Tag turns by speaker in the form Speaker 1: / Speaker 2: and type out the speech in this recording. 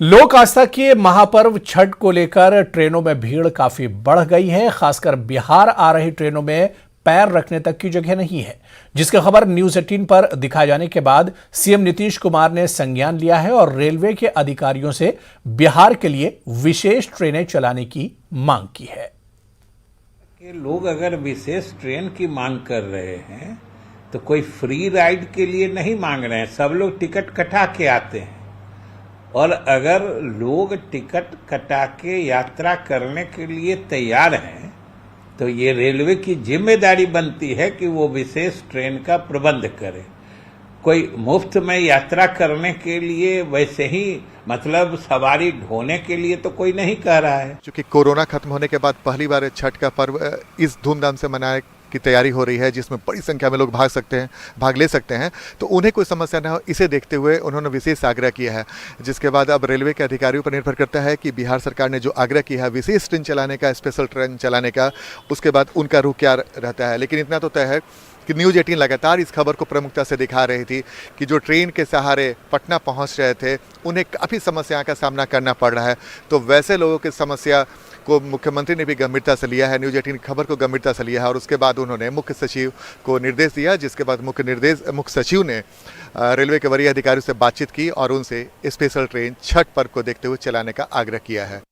Speaker 1: लोक आस्था के महापर्व छठ को लेकर ट्रेनों में भीड़ काफी बढ़ गई है। खासकर बिहार आ रही ट्रेनों में पैर रखने तक की जगह नहीं है, जिसकी खबर न्यूज 18 पर दिखाए जाने के बाद सीएम नीतीश कुमार ने संज्ञान लिया है और रेलवे के अधिकारियों से बिहार के लिए विशेष ट्रेनें चलाने की मांग की है।
Speaker 2: लोग अगर विशेष ट्रेन की मांग कर रहे हैं तो कोई फ्री राइड के लिए नहीं मांग रहे हैं, सब लोग टिकट कटा के आते हैं। और अगर लोग टिकट कटा के यात्रा करने के लिए तैयार हैं तो ये रेलवे की जिम्मेदारी बनती है कि वो विशेष ट्रेन का प्रबंध करे। कोई मुफ्त में यात्रा करने के लिए वैसे ही मतलब सवारी ढोने के लिए तो कोई नहीं कह रहा है।
Speaker 3: क्योंकि कोरोना खत्म होने के बाद पहली बार छठ का पर्व इस धूमधाम से मनाने की तैयारी हो रही है, जिसमें बड़ी संख्या में लोग भाग ले सकते हैं, तो उन्हें कोई समस्या न हो, इसे देखते हुए उन्होंने विशेष आग्रह किया है। जिसके बाद अब रेलवे के अधिकारियों पर निर्भर करता है कि बिहार सरकार ने जो आग्रह किया है विशेष ट्रेन चलाने का, स्पेशल ट्रेन चलाने का, उसके बाद उनका रुख क्या रहता है। लेकिन इतना तो तय है कि न्यूज 18 लगातार इस खबर को प्रमुखता से दिखा रही थी कि जो ट्रेन के सहारे पटना पहुंच रहे थे उन्हें काफ़ी समस्याओं का सामना करना पड़ रहा है। तो वैसे लोगों की समस्या को मुख्यमंत्री ने भी गंभीरता से लिया है, न्यूज 18 खबर को गंभीरता से लिया है और उसके बाद उन्होंने मुख्य सचिव को निर्देश दिया, जिसके बाद मुख्य सचिव ने रेलवे के वरीय अधिकारियों से बातचीत की और उनसे स्पेशल ट्रेन छठ पर्व को देखते हुए चलाने का आग्रह किया है।